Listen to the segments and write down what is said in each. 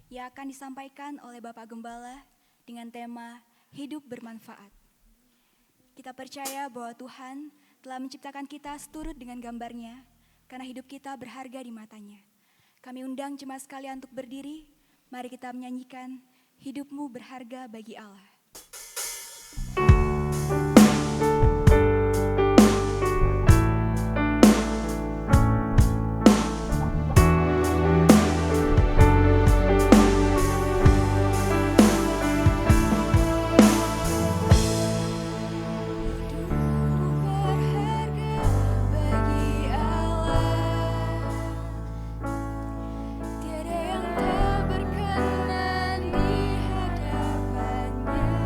yang akan disampaikan oleh Bapak Gembala dengan tema Hidup Bermanfaat. Kita percaya bahwa Tuhan telah menciptakan kita seturut dengan gambar-Nya, karena hidup kita berharga di mata-Nya. Kami undang jemaat sekalian untuk berdiri, mari kita menyanyikan Hidupmu Berharga Bagi Allah. Tiada yang tak berkenan di hadapan-Nya.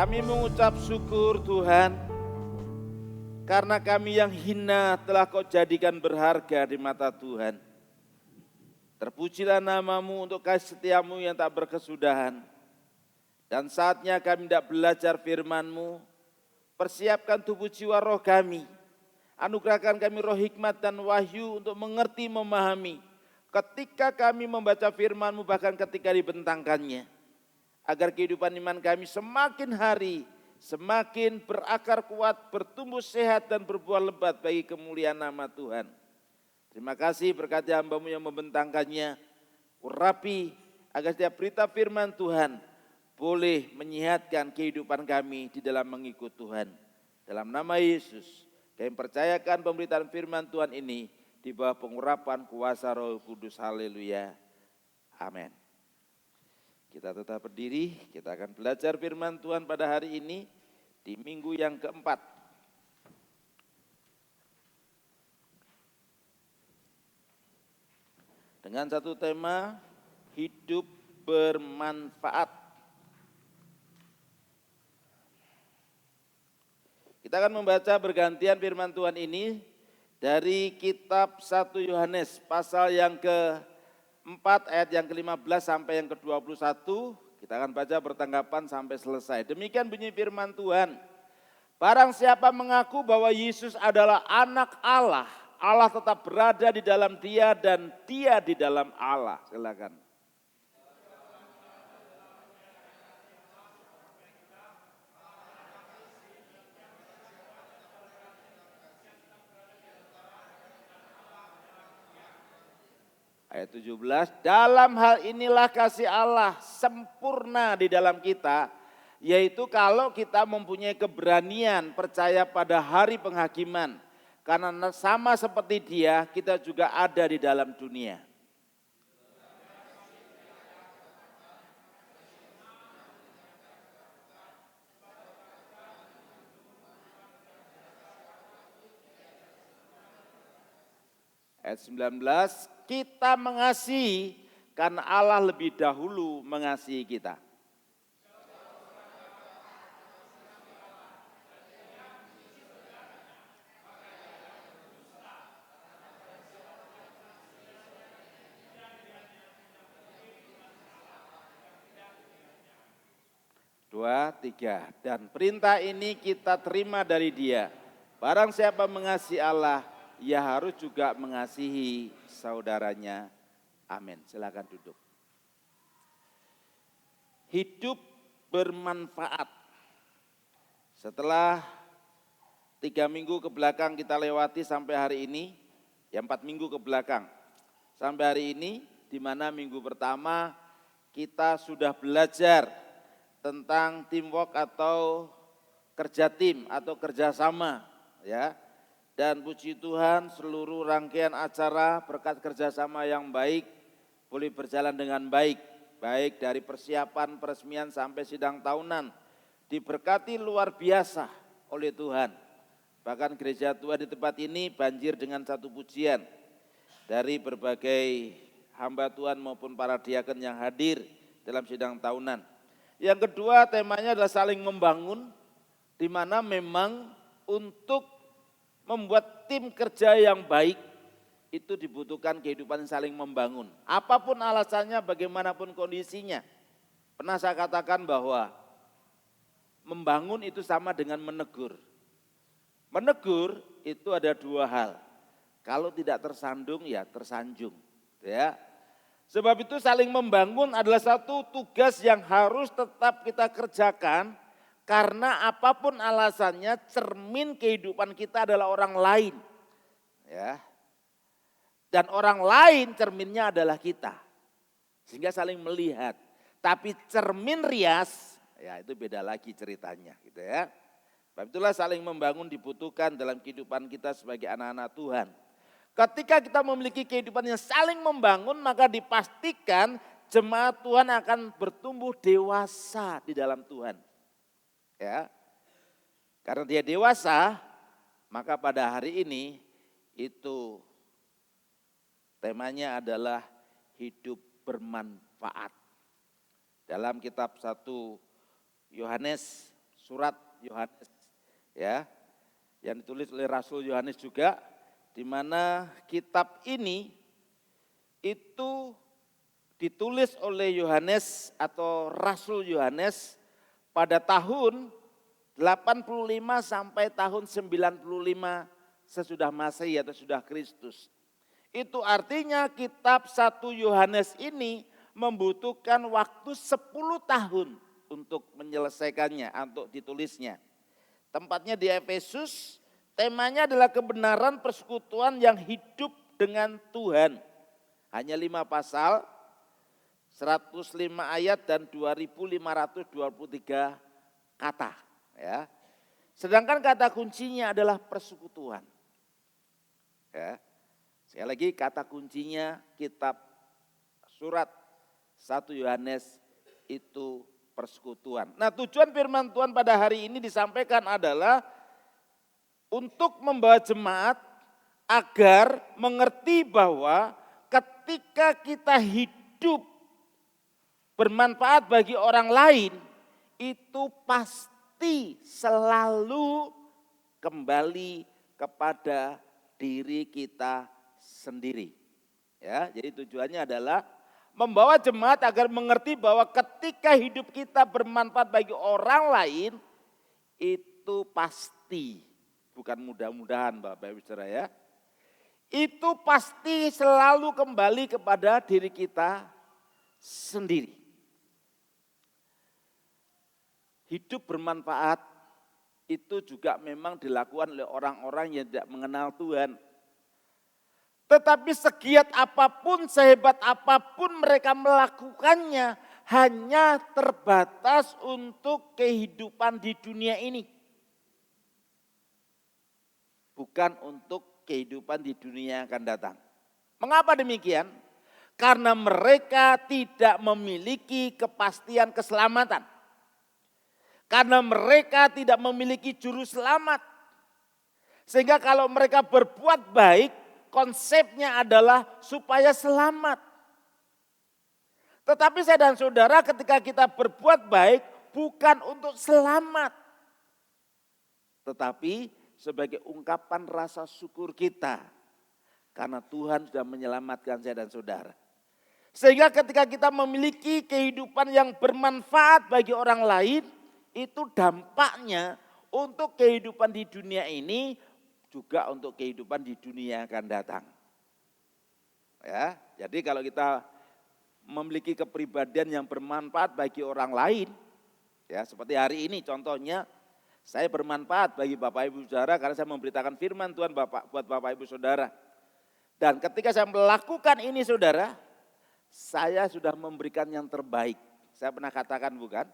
Kami mengucap syukur Tuhan, karena kami yang hina telah Kau jadikan berharga di mata Tuhan. Terpujilah namamu untuk kasih setiamu yang tak berkesudahan. Dan saatnya kami tidak belajar firman-Mu, persiapkan tubuh jiwa roh kami. Anugerahkan kami roh hikmat dan wahyu untuk mengerti memahami. Ketika kami membaca firman-Mu bahkan ketika dibentangkannya. Agar kehidupan iman kami semakin hari, semakin berakar kuat, bertumbuh sehat dan berbuah lebat bagi kemuliaan nama Tuhan. Terima kasih berkati hamba-Mu yang membentangkannya. Urapi agar setiap berita firman Tuhan boleh menyehatkan kehidupan kami di dalam mengikut Tuhan. Dalam nama Yesus, kami percayakan pemberitaan firman Tuhan ini di bawah pengurapan kuasa Roh Kudus. Haleluya. Amin. Kita tetap berdiri, kita akan belajar firman Tuhan pada hari ini di minggu yang keempat. Dengan satu tema, hidup bermanfaat. Kita akan membaca bergantian firman Tuhan ini dari kitab 1 Yohanes pasal yang ke-4 ayat yang ke-15 sampai yang ke-21. Kita akan baca bertanggapan sampai selesai. Demikian bunyi firman Tuhan. Barang siapa mengaku bahwa Yesus adalah anak Allah, Allah tetap berada di dalam dia dan dia di dalam Allah. Silakan. Ayat 17, dalam hal inilah kasih Allah sempurna di dalam kita, yaitu kalau kita mempunyai keberanian percaya pada hari penghakiman. Karena sama seperti Dia, kita juga ada di dalam dunia. Ayat 19, kita mengasihi karena Allah lebih dahulu mengasihi kita. Dua, tiga. Dan perintah ini kita terima dari Dia. Barang siapa mengasihi Allah, ia harus juga mengasihi saudaranya. Amin. Silakan duduk. Hidup bermanfaat. Setelah 3 minggu ke belakang kita lewati sampai hari ini, ya 4 minggu ke belakang. Sampai hari ini, di mana minggu pertama kita sudah belajar tentang teamwork atau kerja tim atau kerjasama, ya. Dan puji Tuhan seluruh rangkaian acara berkat kerjasama yang baik boleh berjalan dengan baik. Baik dari persiapan peresmian sampai sidang tahunan. Diberkati luar biasa oleh Tuhan. Bahkan gereja Tuhan di tempat ini banjir dengan satu pujian. Dari berbagai hamba Tuhan maupun para diaken yang hadir dalam sidang tahunan. Yang kedua temanya adalah saling membangun. Di mana memang untuk membuat tim kerja yang baik itu dibutuhkan kehidupan saling membangun. Apapun alasannya, bagaimanapun kondisinya. Pernah saya katakan bahwa membangun itu sama dengan menegur. Menegur itu ada 2 hal. Kalau tidak tersandung ya tersanjung. Ya. Sebab itu saling membangun adalah satu tugas yang harus tetap kita kerjakan. Karena apapun alasannya, cermin kehidupan kita adalah orang lain. Ya. Dan orang lain cerminnya adalah kita. Sehingga saling melihat. Tapi cermin rias, ya itu beda lagi ceritanya. Gitu ya. Sebab itulah saling membangun dibutuhkan dalam kehidupan kita sebagai anak-anak Tuhan. Ketika kita memiliki kehidupan yang saling membangun, maka dipastikan jemaat Tuhan akan bertumbuh dewasa di dalam Tuhan. Ya, karena dia dewasa, maka pada hari ini itu temanya adalah hidup bermanfaat. Dalam kitab 1 Yohanes surat Yohanes, ya, yang ditulis oleh Rasul Yohanes juga, di mana kitab ini itu ditulis oleh Yohanes atau Rasul Yohanes pada tahun 85 sampai tahun 95 sesudah Masehi atau sudah Kristus. Itu artinya kitab 1 Yohanes ini membutuhkan waktu 10 tahun untuk menyelesaikannya, untuk ditulisnya. Tempatnya di Efesus, temanya adalah kebenaran persekutuan yang hidup dengan Tuhan. Hanya 5 pasal, 105 ayat dan 2523 kata. Ya. Sedangkan kata kuncinya adalah persekutuan. Ya. Sekali lagi kata kuncinya kitab surat 1 Yohanes itu persekutuan. Nah, tujuan firman Tuhan pada hari ini disampaikan adalah untuk membawa jemaat agar mengerti bahwa ketika kita hidup bermanfaat bagi orang lain, itu pasti selalu kembali kepada diri kita sendiri. Ya, jadi tujuannya adalah membawa jemaat agar mengerti bahwa ketika hidup kita bermanfaat bagi orang lain, itu pasti, bukan mudah-mudahan Bapak Ibu Saudara ya, itu pasti selalu kembali kepada diri kita sendiri. Hidup bermanfaat itu juga memang dilakukan oleh orang-orang yang tidak mengenal Tuhan. Tetapi segiat apapun, sehebat apapun mereka melakukannya, hanya terbatas untuk kehidupan di dunia ini. Bukan untuk kehidupan di dunia yang akan datang. Mengapa demikian? Karena mereka tidak memiliki kepastian keselamatan. Karena mereka tidak memiliki juru selamat. Sehingga kalau mereka berbuat baik, konsepnya adalah supaya selamat. Tetapi saya dan saudara ketika kita berbuat baik bukan untuk selamat. Tetapi sebagai ungkapan rasa syukur kita. Karena Tuhan sudah menyelamatkan saya dan saudara. Sehingga ketika kita memiliki kehidupan yang bermanfaat bagi orang lain, itu dampaknya untuk kehidupan di dunia ini, juga untuk kehidupan di dunia yang akan datang. Ya, jadi kalau kita memiliki kepribadian yang bermanfaat bagi orang lain, ya seperti hari ini contohnya, saya bermanfaat bagi Bapak Ibu Saudara karena saya memberitakan firman Tuhan buat Bapak Ibu Saudara. Dan ketika saya melakukan ini saudara, saya sudah memberikan yang terbaik. Saya pernah katakan bukan,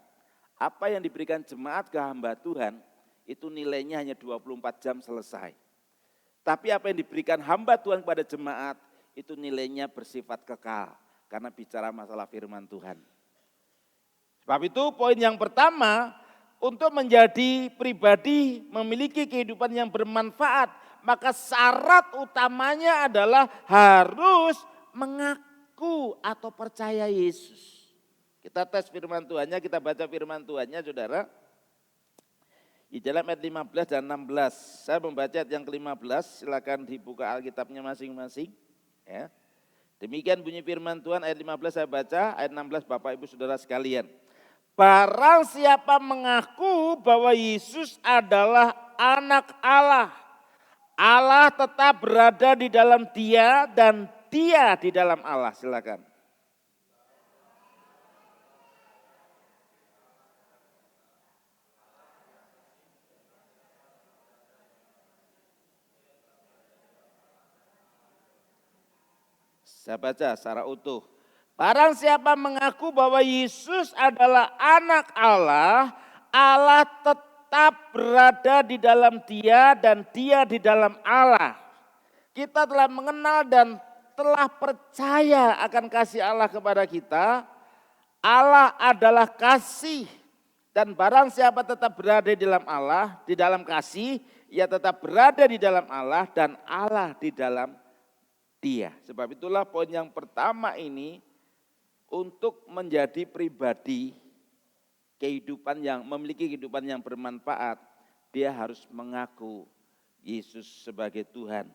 apa yang diberikan jemaat ke hamba Tuhan, itu nilainya hanya 24 jam selesai. Tapi apa yang diberikan hamba Tuhan kepada jemaat, itu nilainya bersifat kekal. Karena bicara masalah firman Tuhan. Sebab itu poin yang pertama, untuk menjadi pribadi memiliki kehidupan yang bermanfaat, maka syarat utamanya adalah harus mengaku atau percaya Yesus. Kita tes firman Tuhannya, kita baca firman Tuhannya saudara. Di dalam ayat 15 dan 16, saya membaca ayat yang ke-15, silakan dibuka Alkitabnya masing-masing. Ya. Demikian bunyi firman Tuhan, ayat 15 saya baca, ayat 16 Bapak Ibu Saudara sekalian. Barang siapa mengaku bahwa Yesus adalah anak Allah, Allah tetap berada di dalam dia dan dia di dalam Allah. Silakan. Saya baca secara utuh. Barang siapa mengaku bahwa Yesus adalah anak Allah, Allah tetap berada di dalam dia dan dia di dalam Allah. Kita telah mengenal dan telah percaya akan kasih Allah kepada kita. Allah adalah kasih dan barang siapa tetap berada di dalam Allah, di dalam kasih, ia tetap berada di dalam Allah dan Allah di dalam dia. Sebab itulah poin yang pertama ini untuk menjadi pribadi memiliki kehidupan yang bermanfaat, dia harus mengaku Yesus sebagai Tuhan.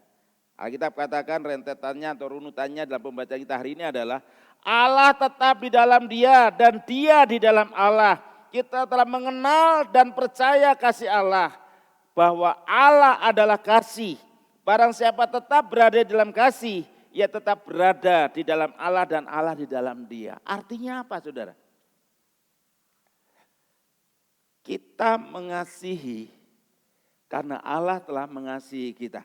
Alkitab katakan rentetannya atau runutannya dalam pembacaan kita hari ini adalah Allah tetap di dalam dia dan dia di dalam Allah. Kita telah mengenal dan percaya kasih Allah, bahwa Allah adalah kasih. Barang siapa tetap berada di dalam kasih, ia tetap berada di dalam Allah dan Allah di dalam dia. Artinya apa, saudara? Kita mengasihi karena Allah telah mengasihi kita.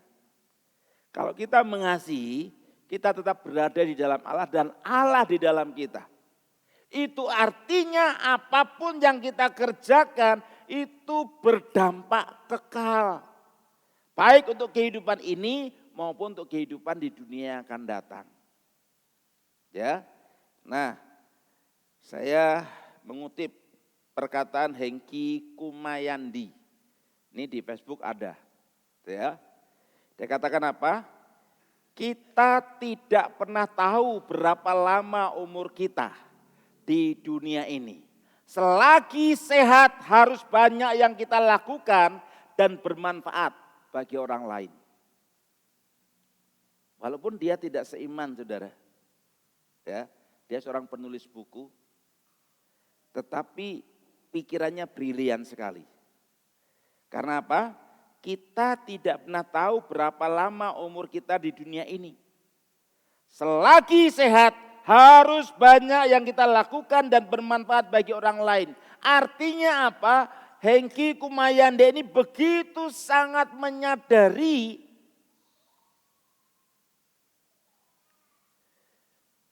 Kalau kita mengasihi, kita tetap berada di dalam Allah dan Allah di dalam kita. Itu artinya apapun yang kita kerjakan itu berdampak kekal. Baik untuk kehidupan ini maupun untuk kehidupan di dunia yang akan datang. Ya. Nah, saya mengutip perkataan Hengki Kumayandi. Ini di Facebook ada. Ya. Dia katakan apa? Kita tidak pernah tahu berapa lama umur kita di dunia ini. Selagi sehat harus banyak yang kita lakukan dan bermanfaat bagi orang lain. Walaupun dia tidak seiman, saudara. Ya, dia seorang penulis buku, tetapi pikirannya brilian sekali. Karena apa? Kita tidak pernah tahu berapa lama umur kita di dunia ini. Selagi sehat harus banyak yang kita lakukan dan bermanfaat bagi orang lain. Artinya apa? Hengki Kumayande ini begitu sangat menyadari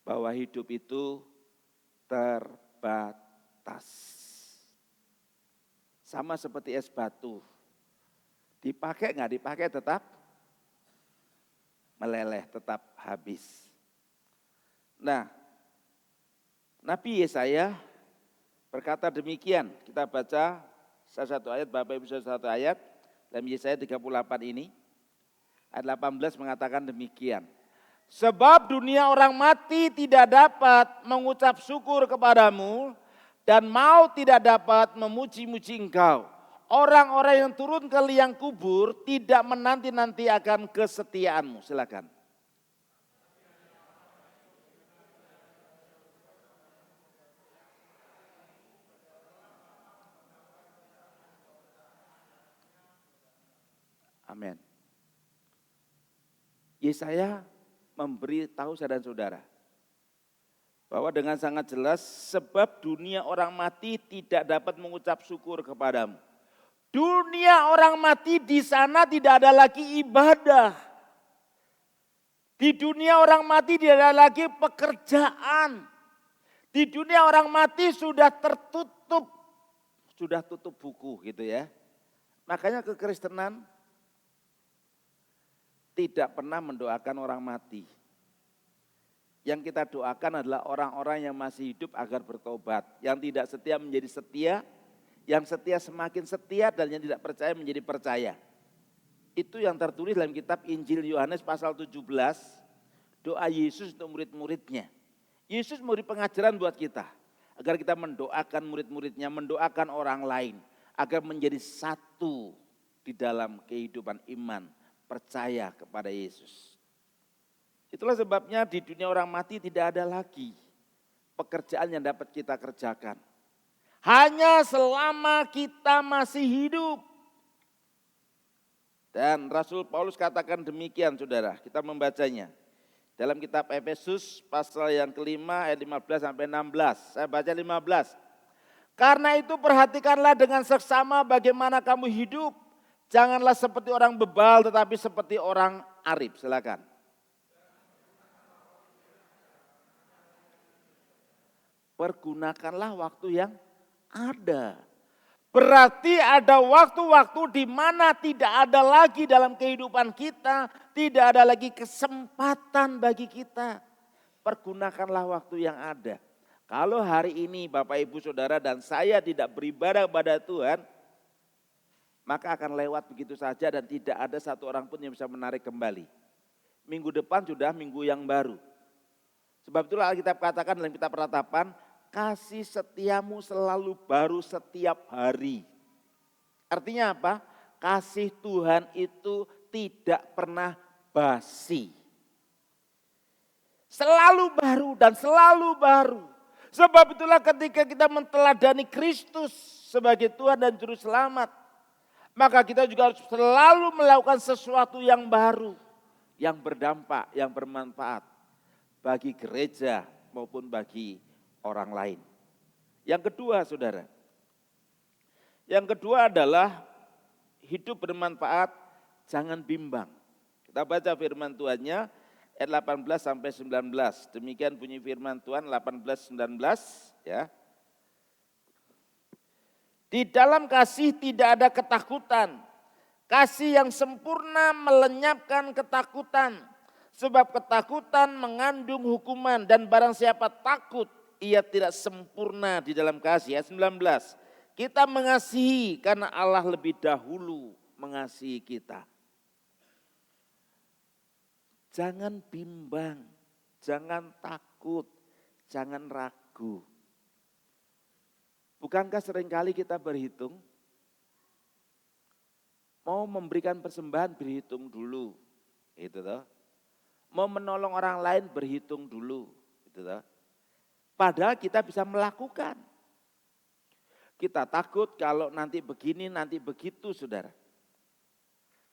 bahwa hidup itu terbatas. Sama seperti es batu. Dipakai nggak dipakai tetap meleleh, tetap habis. Nah, Nabi Yesaya berkata demikian. Kita baca salah satu ayat, Bapak Ibu salah satu ayat dalam Yesaya 38 ini. Ayat 18 mengatakan demikian. Sebab dunia orang mati tidak dapat mengucap syukur kepadamu dan maut tidak dapat memuji-muji engkau. Orang-orang yang turun ke liang kubur tidak menanti-nanti akan kesetiaanmu. Silakan. Amin. Yesaya memberi tahu saudara-saudara bahwa dengan sangat jelas sebab dunia orang mati tidak dapat mengucap syukur kepadamu. Dunia orang mati di sana tidak ada lagi ibadah. Di dunia orang mati tidak ada lagi pekerjaan. Di dunia orang mati sudah tertutup, sudah tutup buku gitu ya. Makanya kekristenan tidak pernah mendoakan orang mati. Yang kita doakan adalah orang-orang yang masih hidup agar bertobat. Yang tidak setia menjadi setia. Yang setia semakin setia dan yang tidak percaya menjadi percaya. Itu yang tertulis dalam kitab Injil Yohanes pasal 17. Doa Yesus untuk murid-muridnya. Yesus memberi pengajaran buat kita. Agar kita mendoakan murid-muridnya, mendoakan orang lain. Agar menjadi satu di dalam kehidupan iman. Percaya kepada Yesus. Itulah sebabnya di dunia orang mati tidak ada lagi pekerjaan yang dapat kita kerjakan. Hanya selama kita masih hidup. Dan Rasul Paulus katakan demikian saudara, kita membacanya. Dalam kitab Efesus pasal yang kelima ayat 15 sampai 16. Saya baca 15. Karena itu perhatikanlah dengan seksama bagaimana kamu hidup. Janganlah seperti orang bebal tetapi seperti orang arif. Silakan. Pergunakanlah waktu yang ada. Berarti ada waktu-waktu di mana tidak ada lagi dalam kehidupan kita, tidak ada lagi kesempatan bagi kita. Pergunakanlah waktu yang ada. Kalau hari ini Bapak Ibu Saudara dan saya tidak beribadah kepada Tuhan, maka akan lewat begitu saja dan tidak ada satu orang pun yang bisa menarik kembali. Minggu depan sudah minggu yang baru. Sebab itulah Alkitab katakan dalam kitab Ratapan, kasih setiamu selalu baru setiap hari. Artinya apa? Kasih Tuhan itu tidak pernah basi. Selalu baru dan selalu baru. Sebab itulah ketika kita menteladani Kristus sebagai Tuhan dan Juru Selamat, maka kita juga harus selalu melakukan sesuatu yang baru, yang berdampak, yang bermanfaat bagi gereja maupun bagi orang lain. Yang kedua, saudara, yang kedua adalah hidup bermanfaat, jangan bimbang. Kita baca firman Tuhannya ayat 18 sampai 19. Demikian bunyi firman Tuhan 18-19 ya. Di dalam kasih tidak ada ketakutan. Kasih yang sempurna melenyapkan ketakutan. Sebab ketakutan mengandung hukuman dan barang siapa takut ia tidak sempurna di dalam kasih. Ayat 19. Kita mengasihi karena Allah lebih dahulu mengasihi kita. Jangan bimbang, jangan takut, jangan ragu. Bukankah seringkali kita berhitung? Mau memberikan persembahan berhitung dulu. Itu toh. Mau menolong orang lain berhitung dulu. Itu toh. Padahal kita bisa melakukan. Kita takut kalau nanti begini, nanti begitu, saudara.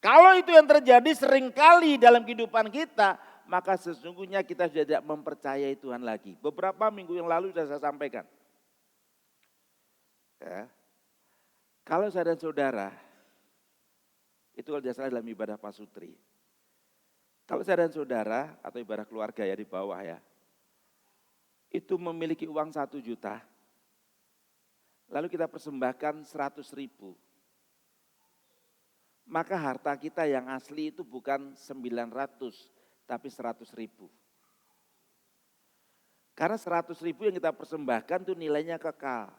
Kalau itu yang terjadi seringkali dalam kehidupan kita, maka sesungguhnya kita sudah tidak mempercayai Tuhan lagi. Beberapa minggu yang lalu sudah saya sampaikan. Ya. Kalau saya dan saudara, itu kalau tidak salah dalam ibadah pasutri. Kalau saya dan saudara atau ibadah keluarga ya di bawah ya, itu memiliki uang 1 juta, lalu kita persembahkan 100.000. Maka harta kita yang asli itu bukan 900, tapi 100.000. Karena 100.000 yang kita persembahkan itu nilainya kekal.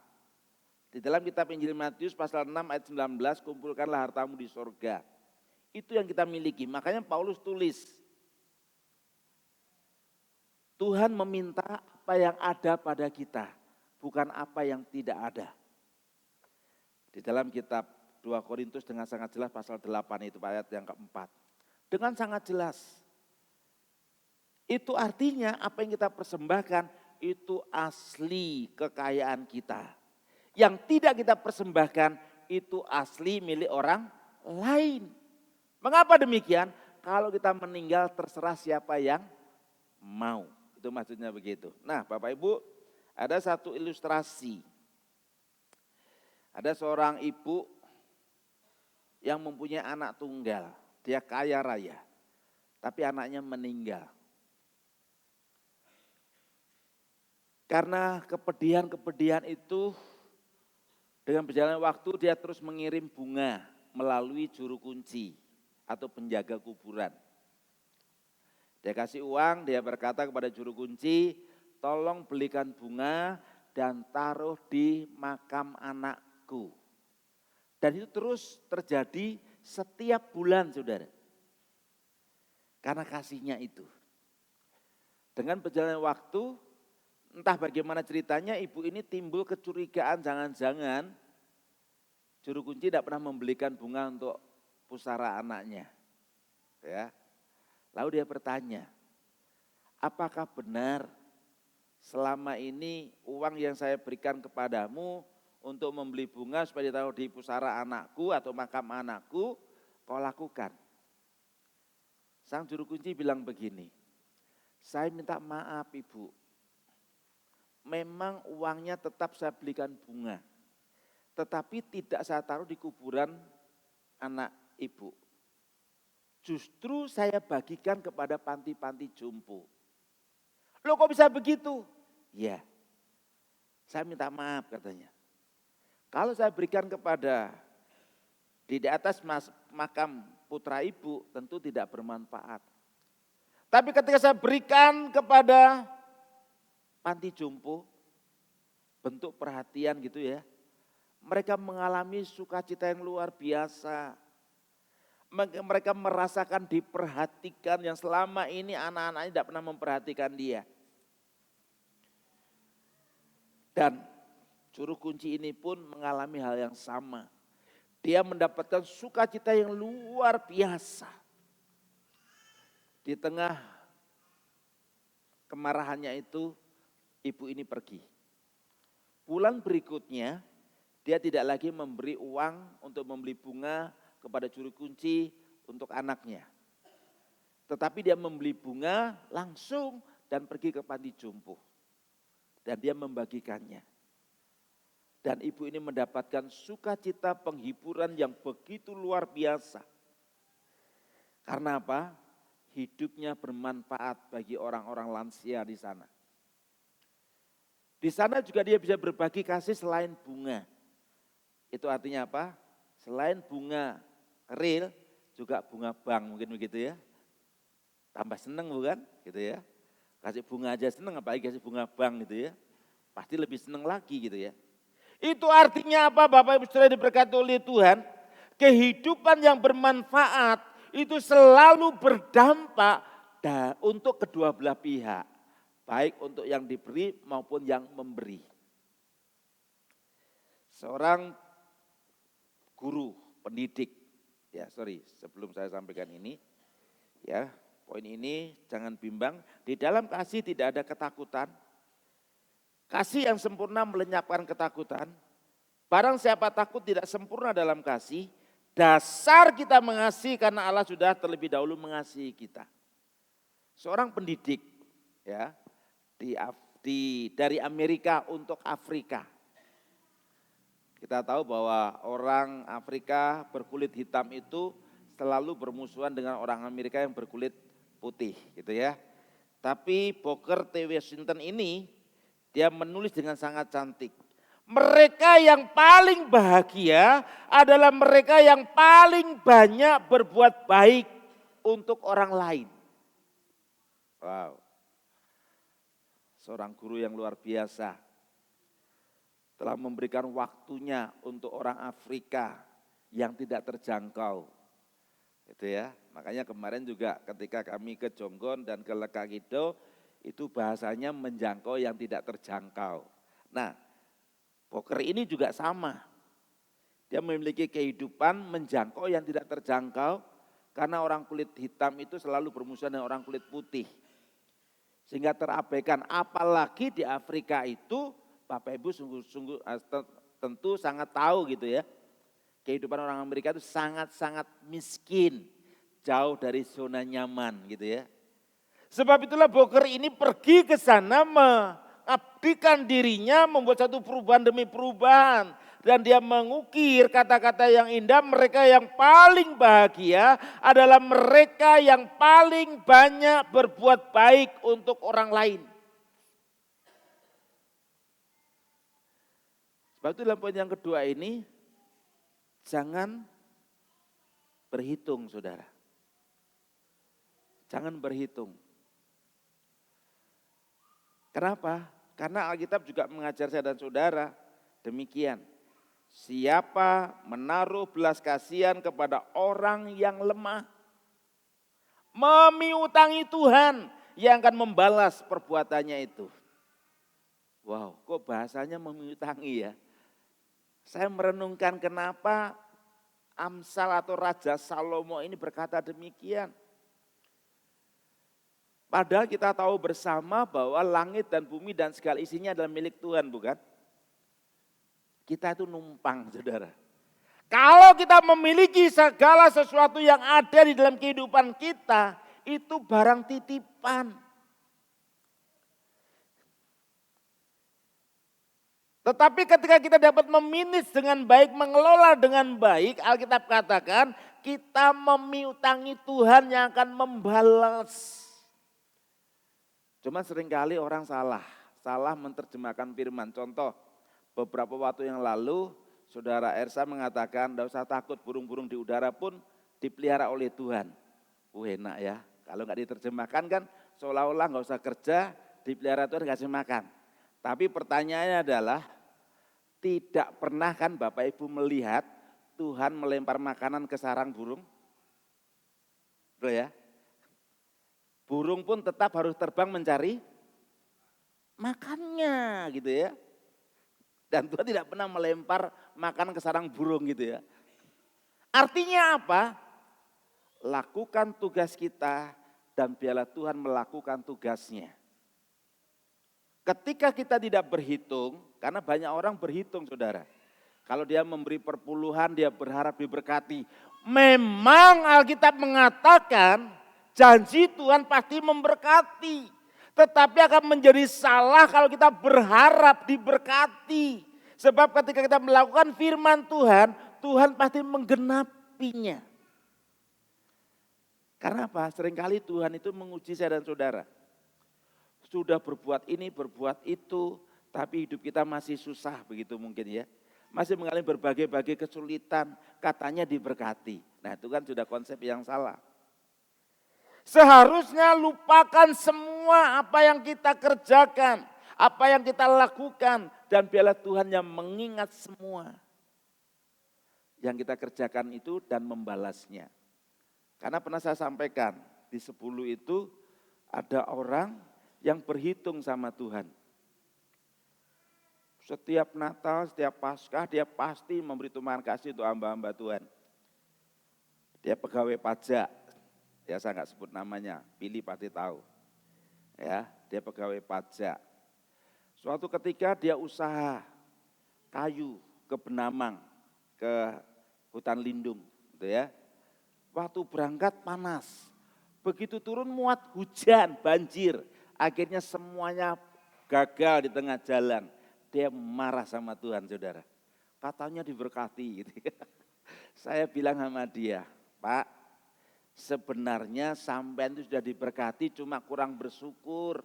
Di dalam kitab Injil Matius pasal 6 ayat 19, kumpulkanlah hartamu di sorga. Itu yang kita miliki, makanya Paulus tulis. Tuhan meminta apa yang ada pada kita, bukan apa yang tidak ada. Di dalam kitab 2 Korintus dengan sangat jelas pasal 8 itu ayat yang keempat. Dengan sangat jelas. Itu artinya apa yang kita persembahkan itu asli kekayaan kita. Yang tidak kita persembahkan itu asli milik orang lain. Mengapa demikian? Kalau kita meninggal terserah siapa yang mau. Itu maksudnya begitu. Nah Bapak Ibu, ada satu ilustrasi. Ada seorang ibu yang mempunyai anak tunggal. Dia kaya raya. Tapi anaknya meninggal. Karena kepedihan-kepedihan itu, dengan berjalannya waktu dia terus mengirim bunga melalui juru kunci atau penjaga kuburan. Dia kasih uang, dia berkata kepada juru kunci, tolong belikan bunga dan taruh di makam anakku. Dan itu terus terjadi setiap bulan, saudara. Karena kasihnya itu. Dengan berjalannya waktu, entah bagaimana ceritanya, ibu ini timbul kecurigaan, jangan-jangan juru kunci tidak pernah membelikan bunga untuk pusara anaknya. Ya. Lalu dia bertanya, apakah benar selama ini uang yang saya berikan kepadamu untuk membeli bunga supaya ditaruh di pusara anakku atau makam anakku, kau lakukan? Sang juru kunci bilang begini, saya minta maaf ibu, memang uangnya tetap saya belikan bunga, tetapi tidak saya taruh di kuburan anak ibu. Justru saya bagikan kepada panti-panti jompo. Loh kok bisa begitu? Ya, saya minta maaf katanya. Kalau saya berikan kepada di atas makam putra ibu tentu tidak bermanfaat. Tapi ketika saya berikan kepada panti jompo, bentuk perhatian gitu ya, mereka mengalami sukacita yang luar biasa. Mereka merasakan diperhatikan yang selama ini anak-anaknya tidak pernah memperhatikan dia. Dan juru kunci ini pun mengalami hal yang sama. Dia mendapatkan sukacita yang luar biasa. Di tengah kemarahannya itu, ibu ini pergi. Bulan berikutnya, dia tidak lagi memberi uang untuk membeli bunga kepada juru kunci untuk anaknya. Tetapi dia membeli bunga langsung dan pergi ke panti jompo. Dan dia membagikannya. Dan ibu ini mendapatkan sukacita penghiburan yang begitu luar biasa. Karena apa? Hidupnya bermanfaat bagi orang-orang lansia di sana. Di sana juga dia bisa berbagi kasih selain bunga. Itu artinya apa? Selain bunga real, juga bunga bank, mungkin begitu ya. Tambah seneng bukan? Gitu ya. Kasih bunga aja seneng, apalagi kasih bunga bank gitu ya. Pasti lebih seneng lagi gitu ya. Itu artinya apa Bapak Ibu Saudara diberkati oleh Tuhan? Kehidupan yang bermanfaat itu selalu berdampak untuk kedua belah pihak. Baik untuk yang diberi maupun yang memberi. Seorang guru, pendidik, sebelum saya sampaikan ini, ya poin ini jangan bimbang, di dalam kasih tidak ada ketakutan. Kasih yang sempurna melenyapkan ketakutan. Barang siapa takut tidak sempurna dalam kasih, dasar kita mengasihi karena Allah sudah terlebih dahulu mengasihi kita. Seorang pendidik ya dari Amerika untuk Afrika. Kita tahu bahwa orang Afrika berkulit hitam itu selalu bermusuhan dengan orang Amerika yang berkulit putih gitu ya. Tapi Booker T. Washington ini dia menulis dengan sangat cantik. Mereka yang paling bahagia adalah mereka yang paling banyak berbuat baik untuk orang lain. Wow. Seorang guru yang luar biasa. Telah memberikan waktunya untuk orang Afrika yang tidak terjangkau. Itu ya. Makanya kemarin juga ketika kami ke Jonggon dan ke Lekagido, itu bahasanya menjangkau yang tidak terjangkau. Nah, Booker ini juga sama. Dia memiliki kehidupan menjangkau yang tidak terjangkau karena orang kulit hitam itu selalu bermusuhan dengan orang kulit putih. Sehingga terabaikan, apalagi di Afrika itu Bapak Ibu sungguh-sungguh tentu sangat tahu gitu ya. Kehidupan orang Amerika itu sangat-sangat miskin, jauh dari zona nyaman gitu ya. Sebab itulah Booker ini pergi ke sana mengabdikan dirinya, membuat satu perubahan demi perubahan. Dan dia mengukir kata-kata yang indah, mereka yang paling bahagia adalah mereka yang paling banyak berbuat baik untuk orang lain. Sebab itu dalam poin yang kedua ini, jangan berhitung saudara. Jangan berhitung. Kenapa? Karena Alkitab juga mengajar saya dan saudara demikian. Siapa menaruh belas kasihan kepada orang yang lemah, memiutangi Tuhan yang akan membalas perbuatannya itu. Wow, kok bahasanya memiutangi ya? Saya merenungkan kenapa Amsal atau Raja Salomo ini berkata demikian. Padahal kita tahu bersama bahwa langit dan bumi dan segala isinya adalah milik Tuhan, bukan? Kita itu numpang, saudara. Kalau kita memiliki segala sesuatu yang ada di dalam kehidupan kita, itu barang titipan. Tetapi ketika kita dapat memanage dengan baik, mengelola dengan baik, Alkitab katakan kita memiutangi Tuhan yang akan membalas. Cuma seringkali orang salah menerjemahkan firman. Contoh, beberapa waktu yang lalu saudara Ersa mengatakan, tidak usah takut burung-burung di udara pun dipelihara oleh Tuhan. Enak ya, kalau nggak diterjemahkan kan seolah-olah nggak usah kerja, dipelihara Tuhan kasih makan. Tapi pertanyaannya adalah, tidak pernah kan Bapak Ibu melihat Tuhan melempar makanan ke sarang burung? Betul ya? Burung pun tetap harus terbang mencari makannya gitu ya. Dan Tuhan tidak pernah melempar makanan ke sarang burung gitu ya. Artinya apa? Lakukan tugas kita dan biarlah Tuhan melakukan tugasnya. Ketika kita tidak berhitung, karena banyak orang berhitung saudara. Kalau dia memberi perpuluhan, dia berharap diberkati. Memang Alkitab mengatakan janji Tuhan pasti memberkati. Tetapi akan menjadi salah kalau kita berharap diberkati. Sebab ketika kita melakukan firman Tuhan, Tuhan pasti menggenapinya. Karena apa? Seringkali Tuhan itu menguji saya dan saudara. Sudah berbuat ini, berbuat itu, tapi hidup kita masih susah begitu mungkin ya. Masih mengalami berbagai-bagai kesulitan, katanya diberkati. Nah itu kan sudah konsep yang salah. Seharusnya lupakan semua apa yang kita kerjakan, apa yang kita lakukan. Dan biarlah Tuhan yang mengingat semua yang kita kerjakan itu dan membalasnya. Karena pernah saya sampaikan, di 10 itu ada orang yang berhitung sama Tuhan. Setiap Natal, setiap Paskah dia pasti memberi terima kasih untuk hamba-hamba Tuhan. Dia pegawai pajak, ya saya nggak sebut namanya, Pilih pasti tahu. Ya, dia pegawai pajak. Suatu ketika dia usaha kayu ke Benamang, ke hutan lindung, gitu ya. Waktu berangkat panas, begitu turun muat hujan, banjir, akhirnya semuanya gagal di tengah jalan. Dia marah sama Tuhan saudara. Katanya diberkati gitu. Saya bilang sama dia, Pak sebenarnya sampean itu sudah diberkati cuma kurang bersyukur.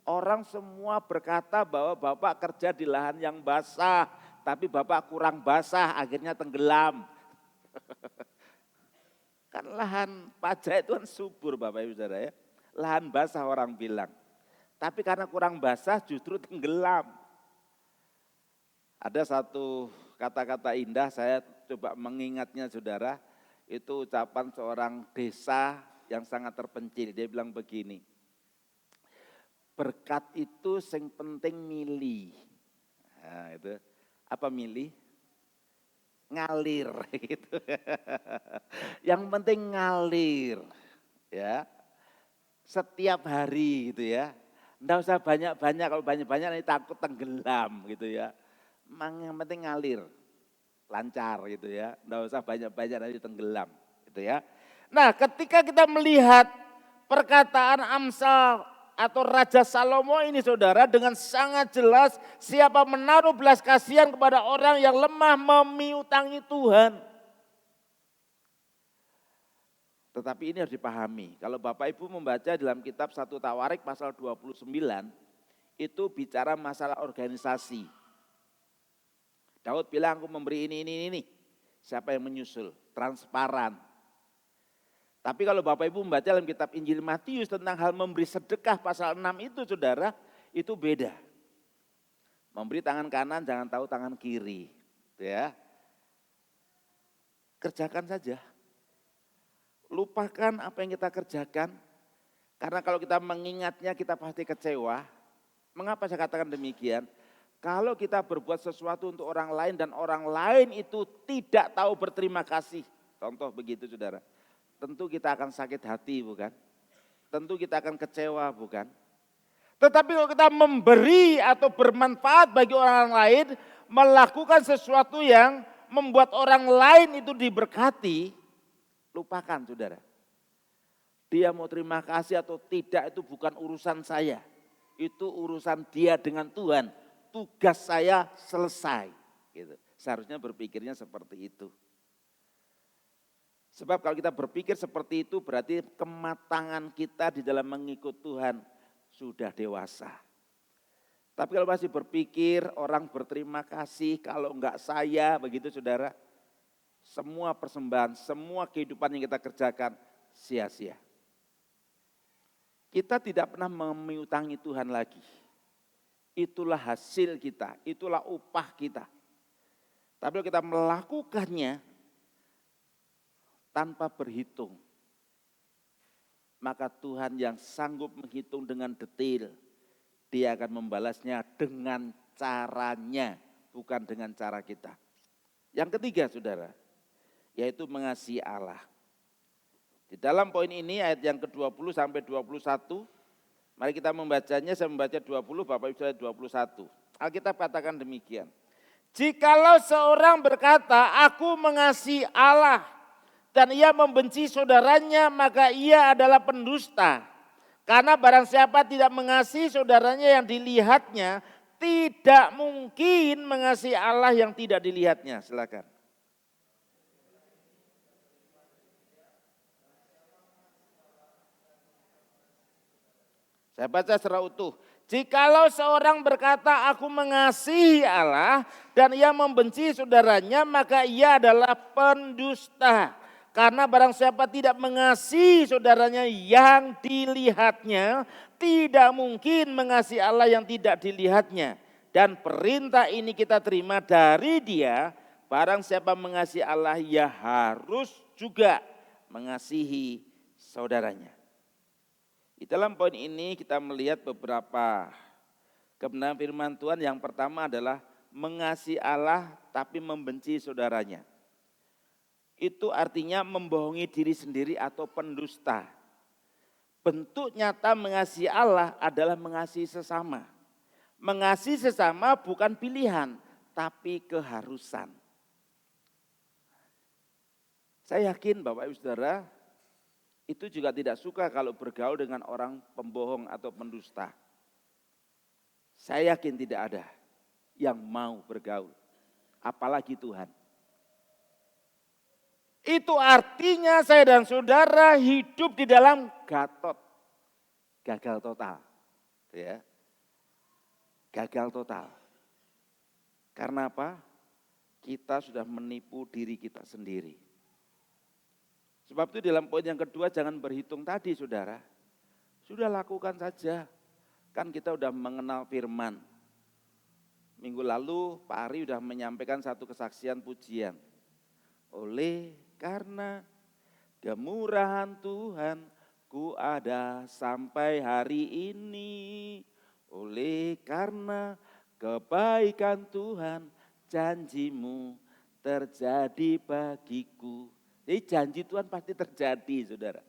Orang semua berkata bahwa Bapak kerja di lahan yang basah. Tapi Bapak kurang basah akhirnya tenggelam. Kan lahan pajak itu kan subur Bapak Ibu Saudara ya. Lahan basah orang bilang. Tapi karena kurang basah justru tenggelam. Ada satu kata-kata indah saya coba mengingatnya saudara. Itu ucapan seorang desa yang sangat terpencil. Dia bilang begini. Berkat itu yang penting milih. Nah, itu apa milih? Ngalir gitu. Yang penting ngalir. Ya. Setiap hari gitu ya. Enggak usah banyak-banyak, kalau banyak-banyak nanti takut tenggelam gitu ya. Yang penting ngalir, lancar gitu ya. Enggak usah banyak-banyak nanti tenggelam gitu ya. Nah ketika kita melihat perkataan Amsal atau Raja Salomo ini saudara dengan sangat jelas siapa menaruh belas kasihan kepada orang yang lemah memiutangi Tuhan. Tetapi ini harus dipahami, kalau Bapak Ibu membaca dalam kitab 1 Tawarik pasal 29, itu bicara masalah organisasi. Daud bilang aku memberi ini. Siapa yang menyusul? Transparan. Tapi kalau Bapak Ibu membaca dalam kitab Injil Matius tentang hal memberi sedekah pasal 6 itu saudara, itu beda. Memberi tangan kanan jangan tahu tangan kiri. Ya. Kerjakan saja. Lupakan apa yang kita kerjakan. Karena kalau kita mengingatnya kita pasti kecewa. Mengapa saya katakan demikian? Kalau kita berbuat sesuatu untuk orang lain dan orang lain itu tidak tahu berterima kasih. Contoh begitu saudara. Tentu kita akan sakit hati bukan? Tentu kita akan kecewa bukan? Tetapi kalau kita memberi atau bermanfaat bagi orang lain. Melakukan sesuatu yang membuat orang lain itu diberkati. Lupakan saudara. Dia mau terima kasih atau tidak itu bukan urusan saya. Itu urusan dia dengan Tuhan. Tugas saya selesai. Gitu. Seharusnya berpikirnya seperti itu. Sebab kalau kita berpikir seperti itu berarti kematangan kita di dalam mengikut Tuhan sudah dewasa. Tapi kalau masih berpikir orang berterima kasih kalau enggak saya begitu saudara. Semua persembahan, semua kehidupan yang kita kerjakan sia-sia. Kita tidak pernah memiutangi Tuhan lagi. Itulah hasil kita, itulah upah kita. Tapi kalau kita melakukannya tanpa berhitung, maka Tuhan yang sanggup menghitung dengan detail, Dia akan membalasnya dengan caranya, bukan dengan cara kita. Yang ketiga saudara, yaitu mengasihi Allah. Di dalam poin ini ayat yang ke-20 sampai 21, mari kita membacanya, saya membaca 20, Bapak Ibu saya 21. Alkitab katakan demikian. Jikalau seorang berkata, aku mengasihi Allah, dan ia membenci saudaranya, maka ia adalah pendusta. Karena barang siapa tidak mengasihi saudaranya yang dilihatnya, tidak mungkin mengasihi Allah yang tidak dilihatnya. Silakan. Saya baca secara utuh. Jikalau seorang berkata aku mengasihi Allah dan ia membenci saudaranya, maka ia adalah pendusta. Karena barang siapa tidak mengasihi saudaranya yang dilihatnya, tidak mungkin mengasihi Allah yang tidak dilihatnya. Dan perintah ini kita terima dari Dia, barang siapa mengasihi Allah, ia harus juga mengasihi saudaranya. Di dalam poin ini kita melihat beberapa kebenaran firman Tuhan. Yang pertama adalah mengasihi Allah tapi membenci saudaranya. Itu artinya membohongi diri sendiri atau pendusta. Bentuk nyata mengasihi Allah adalah mengasihi sesama. Mengasihi sesama bukan pilihan tapi keharusan. Saya yakin Bapak Ibu Saudara, itu juga tidak suka kalau bergaul dengan orang pembohong atau pendusta. Saya yakin tidak ada yang mau bergaul, apalagi Tuhan. Itu artinya saya dan saudara hidup di dalam gatot, gagal total. Ya. Gagal total. Karena apa? Kita sudah menipu diri kita sendiri. Sebab itu dalam poin yang kedua jangan berhitung tadi saudara. Sudah lakukan saja. Kan kita sudah mengenal firman. Minggu lalu Pak Ari sudah menyampaikan satu kesaksian pujian. Oleh karena kemurahan Tuhan ku ada sampai hari ini. Oleh karena kebaikan Tuhan janjimu terjadi bagiku. Jadi janji Tuhan pasti terjadi saudara.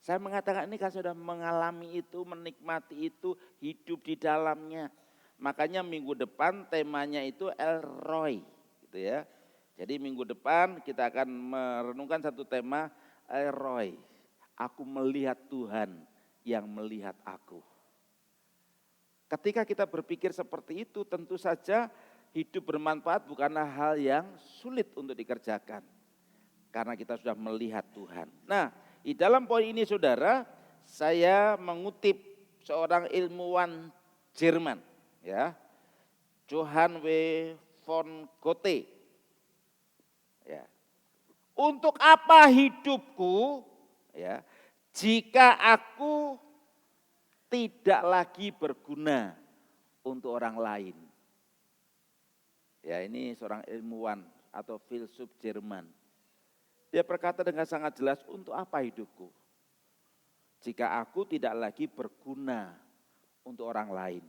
Saya mengatakan ini karena sudah mengalami itu, menikmati itu, hidup di dalamnya. Makanya minggu depan temanya itu El Roi. Gitu ya. Jadi minggu depan kita akan merenungkan satu tema El Roi. Aku melihat Tuhan yang melihat aku. Ketika kita berpikir seperti itu tentu saja hidup bermanfaat bukanlah hal yang sulit untuk dikerjakan. Karena kita sudah melihat Tuhan. Nah, di dalam poin ini saudara, saya mengutip seorang ilmuwan Jerman, ya, Johann W. von Goethe. Ya. Untuk apa hidupku, ya, jika aku tidak lagi berguna untuk orang lain? Ya, ini seorang ilmuwan atau filsuf Jerman. Dia berkata dengan sangat jelas, untuk apa hidupku? Jika aku tidak lagi berguna untuk orang lain.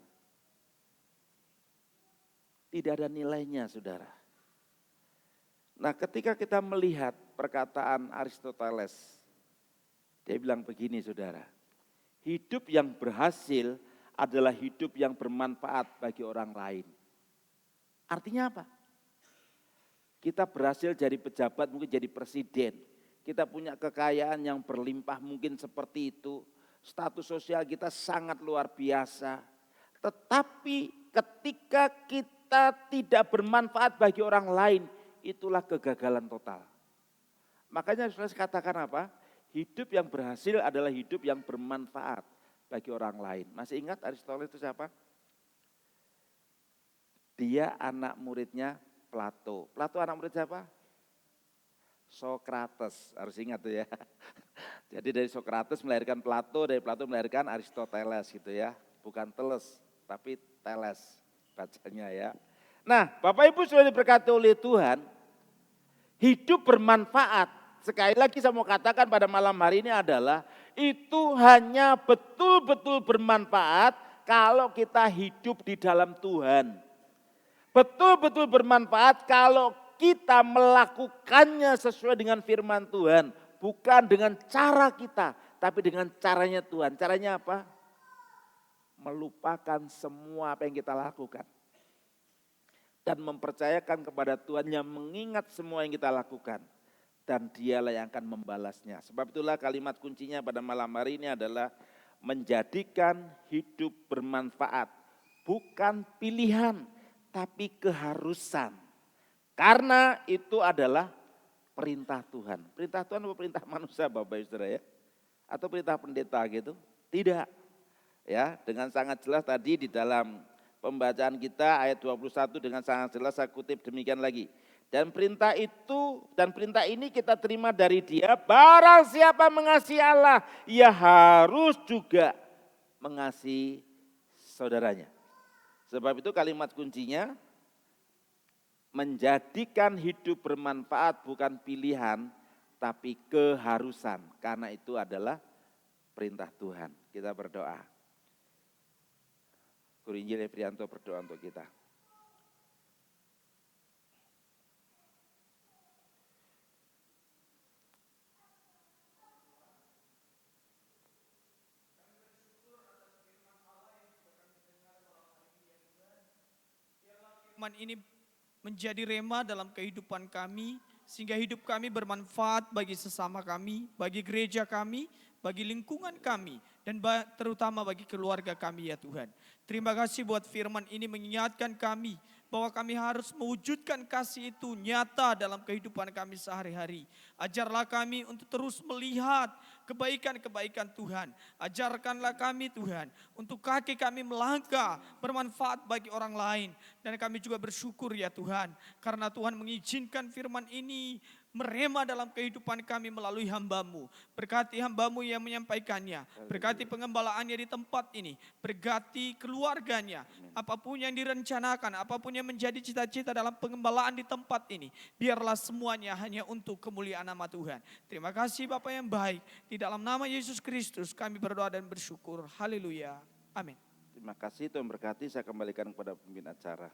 Tidak ada nilainya saudara. Nah ketika kita melihat perkataan Aristoteles, dia bilang begini saudara. Hidup yang berhasil adalah hidup yang bermanfaat bagi orang lain. Artinya apa? Kita berhasil jadi pejabat, mungkin jadi presiden. Kita punya kekayaan yang berlimpah mungkin seperti itu. Status sosial kita sangat luar biasa. Tetapi ketika kita tidak bermanfaat bagi orang lain, itulah kegagalan total. Makanya saya katakan apa? Hidup yang berhasil adalah hidup yang bermanfaat bagi orang lain. Masih ingat Aristoteles itu siapa? Dia anak muridnya Plato. Plato anak murid siapa? Sokrates, harus ingat tuh ya. Jadi dari Sokrates melahirkan Plato, dari Plato melahirkan Aristoteles gitu ya. Bukan teles, tapi teles bacanya ya. Nah Bapak Ibu sudah diberkati oleh Tuhan, hidup bermanfaat. Sekali lagi saya mau katakan pada malam hari ini adalah, itu hanya betul-betul bermanfaat kalau kita hidup di dalam Tuhan. betul-betul bermanfaat kalau kita melakukannya sesuai dengan firman Tuhan. Bukan dengan cara kita, tapi dengan caranya Tuhan. Caranya apa? Melupakan semua apa yang kita lakukan. Dan mempercayakan kepada Tuhan yang mengingat semua yang kita lakukan. Dan dialah yang akan membalasnya. Sebab itulah kalimat kuncinya pada malam hari ini adalah menjadikan hidup bermanfaat. Bukan pilihan, tapi keharusan. Karena itu adalah perintah Tuhan. Perintah Tuhan atau perintah manusia Bapak Ibu Saudara ya? Atau perintah pendeta gitu? Tidak. Ya, dengan sangat jelas tadi di dalam pembacaan kita ayat 21 dengan sangat jelas saya kutip demikian lagi. Dan perintah ini kita terima dari Dia, barang siapa mengasihi Allah, ia harus juga mengasihi saudaranya. Sebab itu kalimat kuncinya, menjadikan hidup bermanfaat bukan pilihan, tapi keharusan. Karena itu adalah perintah Tuhan. Kita berdoa. Guru Injil Eprianto berdoa untuk kita. Firman ini menjadi rema dalam kehidupan kami, sehingga hidup kami bermanfaat bagi sesama kami, bagi gereja kami, bagi lingkungan kami, dan terutama bagi keluarga kami ya Tuhan. Terima kasih buat firman ini mengingatkan kami bahwa kami harus mewujudkan kasih itu nyata dalam kehidupan kami sehari-hari. Ajarlah kami untuk terus melihat kebaikan-kebaikan Tuhan. Ajarkanlah kami Tuhan untuk kaki kami melangkah bermanfaat bagi orang lain. Dan kami juga bersyukur ya Tuhan karena Tuhan mengizinkan firman ini merema dalam kehidupan kami melalui hamba-Mu. Berkati hamba-Mu yang menyampaikannya. Berkati pengembalaannya di tempat ini. Berkati keluarganya. Apapun yang direncanakan, apapun yang menjadi cita-cita dalam pengembalaan di tempat ini. Biarlah semuanya hanya untuk kemuliaan nama Tuhan. Terima kasih Bapa yang baik. Di dalam nama Yesus Kristus kami berdoa dan bersyukur. Haleluya. Amin. Terima kasih Tuhan berkati, saya kembalikan kepada pemimpin acara.